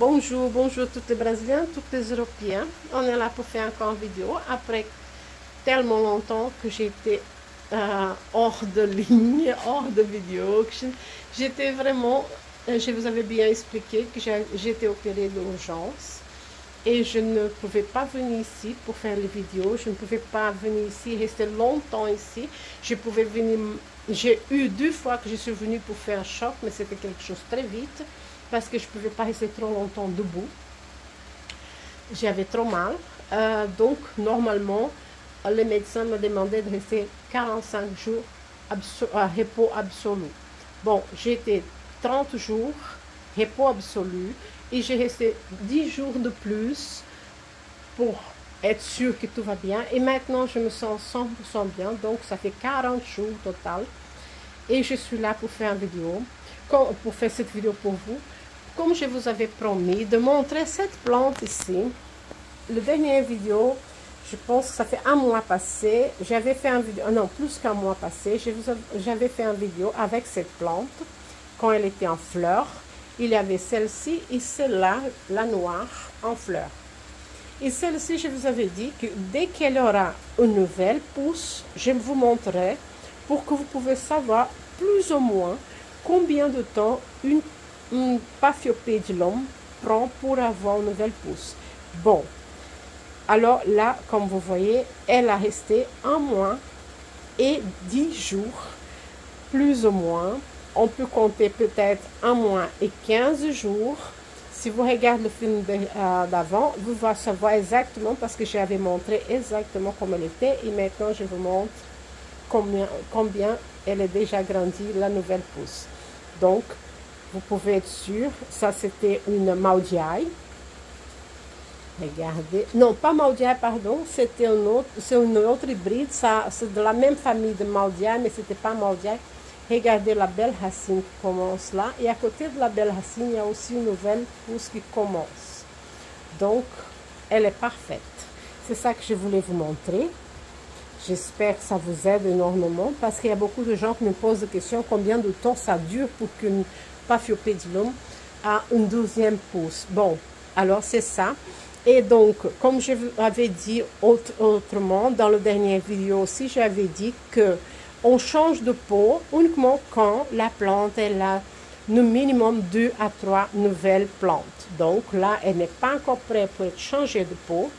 Bonjour, bonjour toutes les Brésiliens, toutes les Européens. On est là pour faire encore une vidéo après tellement longtemps que j'étais hors de ligne, hors de vidéo. J'étais vraiment, je vous avais bien expliqué que j'étais opérée d'urgence et je ne pouvais pas venir ici pour faire les vidéos. Je ne pouvais pas venir ici, rester longtemps ici. Je pouvais venir, j'ai eu 2 fois que je suis venue pour faire un choc, mais c'était quelque chose très vite. Parce que je ne pouvais pas rester trop longtemps debout. J'avais trop mal. Donc, normalement, les médecins me demandaient de rester 45 jours à repos absolu. Bon, j'étais 30 jours, repos absolu, et j'ai resté 10 jours de plus pour être sûr que tout va bien. Et maintenant, je me sens 100% bien, donc ça fait 40 jours total. Et je suis là pour faire une vidéo, pour faire cette vidéo pour vous. Comme je vous avais promis de montrer cette plante ici, le dernier vidéo, je pense que ça fait un mois passé, j'avais fait un vidéo, non plus qu'un mois passé, j'avais fait une vidéo avec cette plante, quand elle était en fleurs. Il y avait celle-ci et celle-là, la noire, en fleurs. Et celle-ci, je vous avais dit que dès qu'elle aura une nouvelle pousse, je vous montrerai pour que vous pouvez savoir plus ou moins combien de temps une Paphiopedilum prend pour avoir une nouvelle pousse. Bon, alors là, comme vous voyez, elle a resté 1 mois et 10 jours, plus ou moins. On peut compter peut-être 1 mois et 15 jours. Si vous regardez le film d'avant, vous allez savoir exactement, parce que j'avais montré exactement comment elle était. Et maintenant, je vous montre combien elle est déjà grandie, la nouvelle pousse. Donc, vous pouvez être sûr, ça c'était une Maldiae. Regardez, non pas Maldiae, pardon, c'était une autre hybride, c'est de la même famille de Maldiae, mais c'était pas Maldiae. Regardez la belle racine qui commence là, et à côté de la belle racine, il y a aussi une nouvelle pousse qui commence. Donc, elle est parfaite. C'est ça que je voulais vous montrer. J'espère que ça vous aide énormément, parce qu'il y a beaucoup de gens qui me posent des questions, combien de temps ça dure pour qu'une Paphiopedilum a une 12e pousse. Bon, alors c'est ça. Et donc, comme je vous avais dit autrement, dans le dernier vidéo aussi, j'avais dit que on change de pot uniquement quand la plante elle a no minimum 2 à 3 nouvelles plantes. Donc là, elle n'est pas encore prête pour être changée de pot.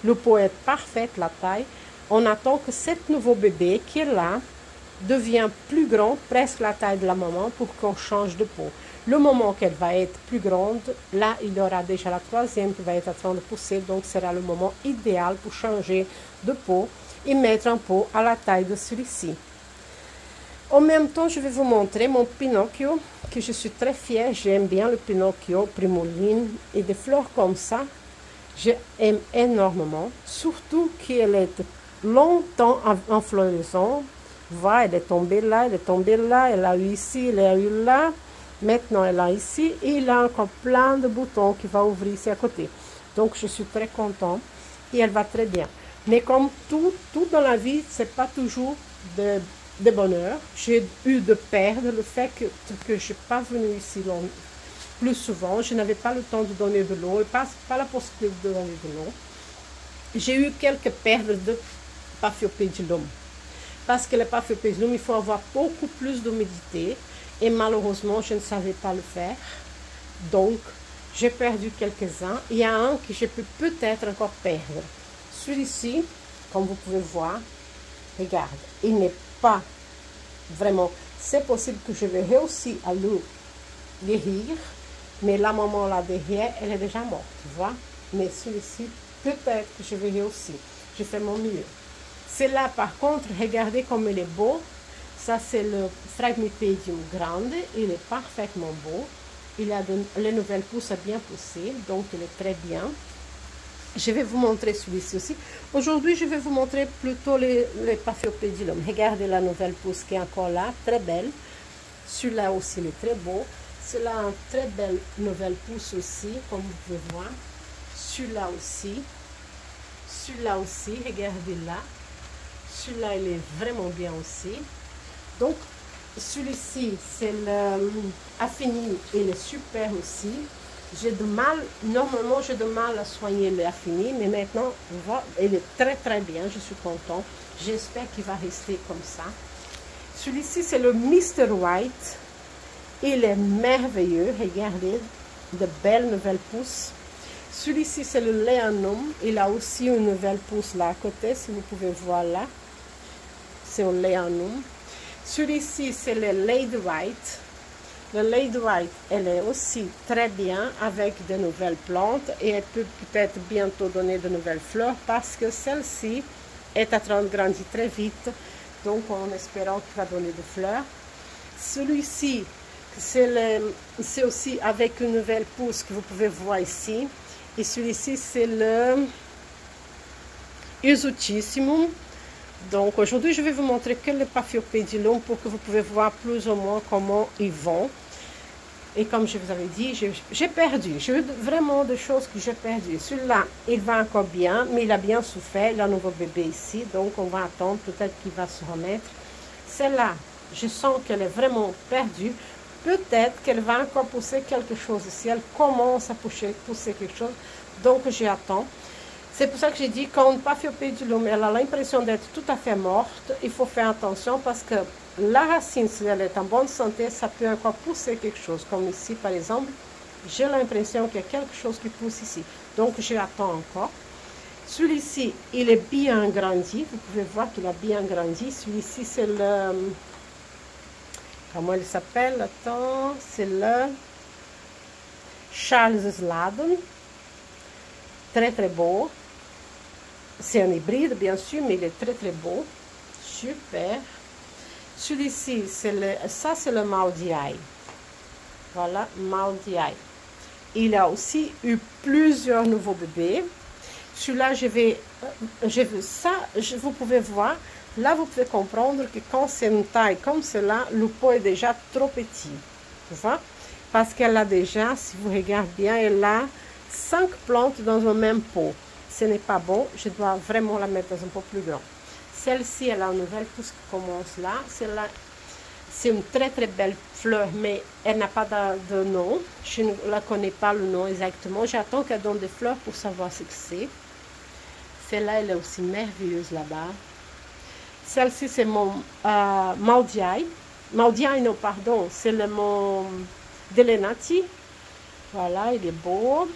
Le pot est parfait, la taille. On attend que cet nouveau bébé qui est là devient plus grand, presque la taille de la maman, pour qu'on change de pot. Le moment qu'elle va être plus grande, là, il y aura déjà la 3e qui va être en train de pousser, donc sera le moment idéal pour changer de pot et mettre un pot à la taille de celui-ci. En même temps, je vais vous montrer mon Pinocchio, que je suis très fière. J'aime bien le Pinocchio, Primoline, et des fleurs comme ça, j'aime énormément, surtout qu'elle est longtemps en floraison. Voilà, elle est tombée là, elle est tombée là, elle a eu ici, elle a eu là. Maintenant, elle a ici et il a encore plein de boutons qui vont ouvrir ici à côté. Donc, je suis très contente et elle va très bien. Mais comme tout dans la vie, c'est pas toujours de bonheur. J'ai eu de perdre le fait que je ne suis pas venue ici plus souvent. Je n'avais pas le temps de donner de l'eau et pas la possibilité de donner de l'eau. J'ai eu quelques pertes de Paphiopedilum. Parce que le Paphiopedilum, il faut avoir beaucoup plus d'humidité. Et malheureusement, je ne savais pas le faire. Donc, j'ai perdu quelques-uns. Il y a un que je peux peut-être encore perdre. Celui-ci, comme vous pouvez voir, regarde, il n'est pas vraiment... C'est possible que je vais réussir à le guérir. Mais la maman là derrière, elle est déjà morte, tu vois. Mais celui-ci, peut-être que je vais réussir. Je fais mon mieux. Celui-là, par contre, regardez comme il est beau. Ça, c'est le Phragmipedium grande. Il est parfaitement beau. Il a les nouvelles pousses bien poussées, donc il est très bien. Je vais vous montrer celui-ci aussi. Aujourd'hui, je vais vous montrer plutôt les Paphiopedilum. Regardez la nouvelle pousse qui est encore là, très belle. Celui-là aussi, il est très beau. Celui-là a une très belle nouvelle pousse aussi, comme vous pouvez voir. Celui-là aussi. Celui-là aussi, regardez là. Celui-là, il est vraiment bien aussi. Donc, celui-ci, c'est l'Affini, il est super aussi. J'ai de mal, normalement j'ai de mal à soigner l'air fini, mais maintenant, il est très très bien, je suis contente. J'espère qu'il va rester comme ça. Celui-ci, c'est le Mr. White. Il est merveilleux, regardez, de belles nouvelles pousses. Celui-ci, c'est le Léanum. Il a aussi une nouvelle pousse là à côté, si vous pouvez voir là. C'est un Léanum. Celui-ci, c'est le Lady White. Le Lady White, elle est aussi très bien avec de nouvelles plantes et elle peut peut-être bientôt donner de nouvelles fleurs parce que celle-ci est en train de grandir très vite. Donc, en espérant qu'il va donner des fleurs. Celui-ci, c'est aussi avec une nouvelle pousse que vous pouvez voir ici. Et celui-ci, c'est le Usutissimum. Donc, aujourd'hui, je vais vous montrer que le Paphiopedilum pour que vous pouvez voir plus ou moins comment ils vont. Et comme je vous avais dit, j'ai perdu. J'ai eu vraiment des choses que j'ai perdues. Celui-là, il va encore bien, mais il a bien souffert. Il a un nouveau bébé ici, donc on va attendre. Peut-être qu'il va se remettre. Celle-là, je sens qu'elle est vraiment perdue. Peut-être qu'elle va encore pousser quelque chose ici. Elle commence à pousser quelque chose, donc j'attends. C'est pour ça que j'ai dit, quand une Paphiopedilum, elle a l'impression d'être tout à fait morte, il faut faire attention parce que la racine, si elle est en bonne santé, ça peut encore pousser quelque chose. Comme ici, par exemple, j'ai l'impression qu'il y a quelque chose qui pousse ici. Donc, j'attends encore. Celui-ci, il est bien grandi. Vous pouvez voir qu'il a bien grandi. Celui-ci, c'est le... Comment il s'appelle? Attends, c'est le Charles Sladen. Très, très beau. C'est un hybride, bien sûr, mais il est très, très beau. Super. Celui-ci, c'est le Maldiaï. Voilà, Maldiaï. Il a aussi eu plusieurs nouveaux bébés. Celui-là, vous pouvez voir. Là, vous pouvez comprendre que quand c'est une taille comme cela, le pot est déjà trop petit. Tu vois? Parce qu'elle a déjà, si vous regardez bien, elle a 5 plantes dans un même pot. Ce n'est pas bon, je dois vraiment la mettre dans un pot plus grand. Celle-ci, elle a une nouvelle pousse qui commence là. Celle-là, c'est une très très belle fleur, mais elle n'a pas de nom. Je ne la connais pas le nom exactement. J'attends qu'elle donne des fleurs pour savoir ce que c'est. Celle-là, elle est aussi merveilleuse là-bas. Celle-ci, c'est mon Maldiaï. Maldiaï, non, pardon, c'est le mon Delenati. Voilà, il est beau.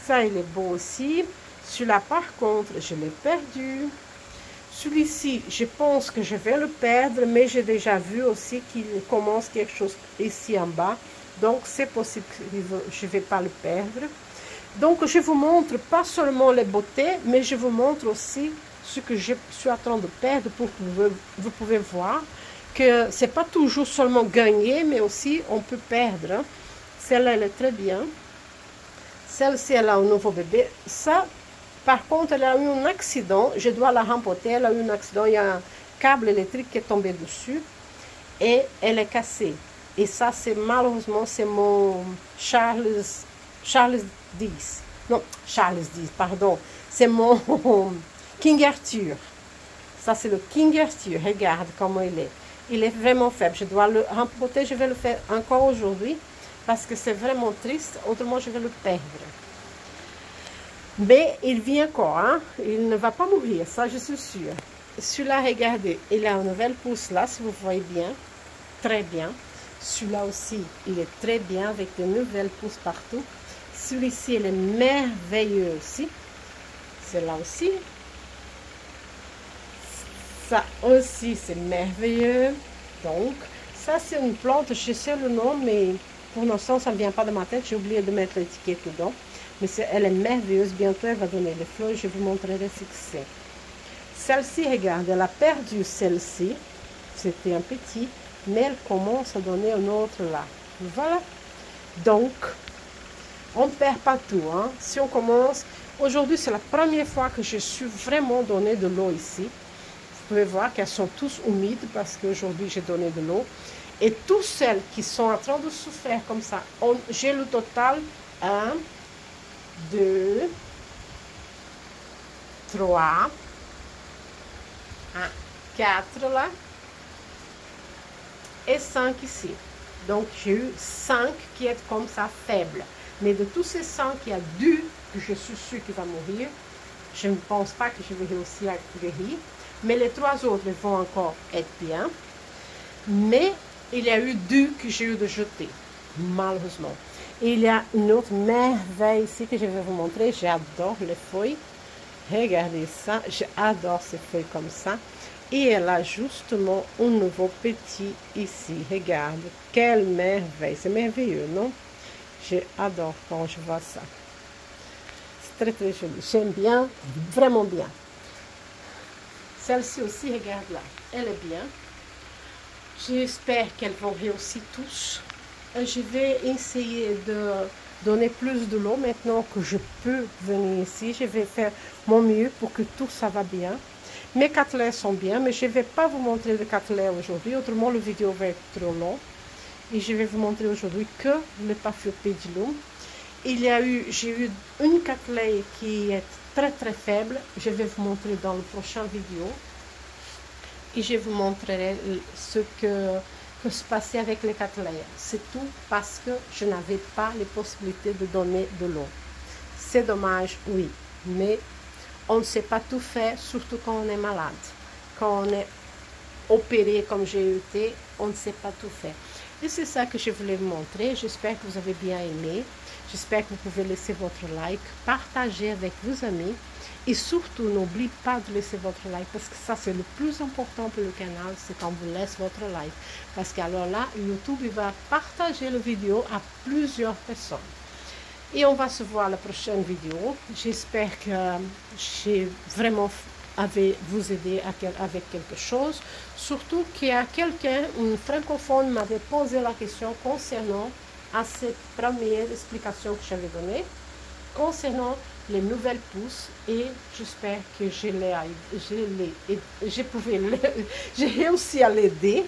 Ça, il est beau aussi. Celui-là, par contre, je l'ai perdu. Celui-ci, je pense que je vais le perdre, mais j'ai déjà vu aussi qu'il commence quelque chose ici en bas. Donc, c'est possible que je ne vais pas le perdre. Donc, je vous montre pas seulement les beautés, mais je vous montre aussi ce que je suis en train de perdre pour que vous pouvez voir que ce n'est pas toujours seulement gagner, mais aussi on peut perdre. Celle-là, elle est très bien. Celle-ci, elle a un nouveau bébé. Ça, par contre, elle a eu un accident. Je dois la remporter. Elle a eu un accident. Il y a un câble électrique qui est tombé dessus. Et elle est cassée. Et ça, c'est malheureusement, c'est mon Charles X. Non, Charles X, pardon. C'est mon King Arthur. Ça, c'est le King Arthur. Regarde comment il est. Il est vraiment faible. Je dois le remporter. Je vais le faire encore aujourd'hui. Parce que c'est vraiment triste, autrement je vais le perdre. Mais il vit encore, hein? Il ne va pas mourir, ça je suis sûre. Celui-là, regardez, il a une nouvelle pousse là, si vous voyez bien, très bien. Celui-là aussi, il est très bien avec de nouvelles pousses partout. Celui-ci, il est merveilleux aussi. Celui-là aussi. Ça aussi, c'est merveilleux. Donc, ça c'est une plante, je sais le nom, mais... Pour l'instant, ça ne vient pas de ma tête. J'ai oublié de mettre l'étiquette dedans. Mais elle est merveilleuse. Bientôt, elle va donner les fleurs. Je vous montrerai ce que c'est. Celle-ci, regarde, elle a perdu celle-ci. C'était un petit. Mais elle commence à donner un autre là. Voilà. Donc, on ne perd pas tout. Hein. Si on commence... Aujourd'hui, c'est la première fois que je suis vraiment donné de l'eau ici. Vous pouvez voir qu'elles sont tous humides parce qu'aujourd'hui, j'ai donné de l'eau. Et toutes celles qui sont en train de souffrir comme ça, j'ai le total 1, 2, 3, 4 là, et 5 ici. Donc, j'ai eu 5 qui est comme ça faible. Mais de tous ces 100 qu'il y a 2 que je suis sûre qu'il va mourir, je ne pense pas que je vais réussir à guérir. Mais les 3 autres vont encore être bien. Mais il y a eu 2 que j'ai eu de jeter, malheureusement. Et il y a une autre merveille ici que je vais vous montrer. J'adore les feuilles. Regardez ça, j'adore ces feuilles comme ça. Et elle a justement un nouveau petit ici. Regarde, quelle merveille. C'est merveilleux, non? J'adore quand je vois ça. C'est très très joli. J'aime bien, vraiment bien. Celle-ci aussi, regarde là. Elle est bien. J'espère qu'elles vont réussir tous. Je vais essayer de donner plus de l'eau maintenant que je peux venir ici. Je vais faire mon mieux pour que tout ça va bien. Mes cattleyas sont bien, mais je ne vais pas vous montrer le cattleya aujourd'hui. Autrement, la vidéo va être trop longue. Et je vais vous montrer aujourd'hui que le Paphiopedilum. J'ai eu une cattleya qui est très très faible. Je vais vous montrer dans la prochaine vidéo. Et je vous montrerai ce que se passait avec les cattleyas. C'est tout parce que je n'avais pas les possibilités de donner de l'eau. C'est dommage, oui, mais on ne sait pas tout faire, surtout quand on est malade. Quand on est opéré comme j'ai été, on ne sait pas tout faire. Et c'est ça que je voulais vous montrer. J'espère que vous avez bien aimé. J'espère que vous pouvez laisser votre like, partager avec vos amis. Et surtout, n'oubliez pas de laisser votre like, parce que ça, c'est le plus important pour le canal, c'est quand vous laissez votre like. Parce qu'alors là, YouTube il va partager la vidéo à plusieurs personnes. Et on va se voir la prochaine vidéo. J'espère que j'ai vraiment vous aider avec quelque chose. Surtout qu'il y a quelqu'un, un francophone, m'avait posé la question concernant à cette première explication que j'avais donnée, concernant les nouvelles pousses, et j'espère que j'ai réussi à l'aider,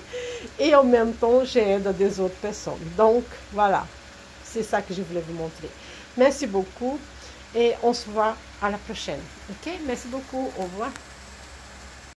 et en même temps j'aide des autres personnes. Donc voilà, c'est ça que je voulais vous montrer. Merci beaucoup et on se voit à la prochaine. Ok, merci beaucoup, au revoir.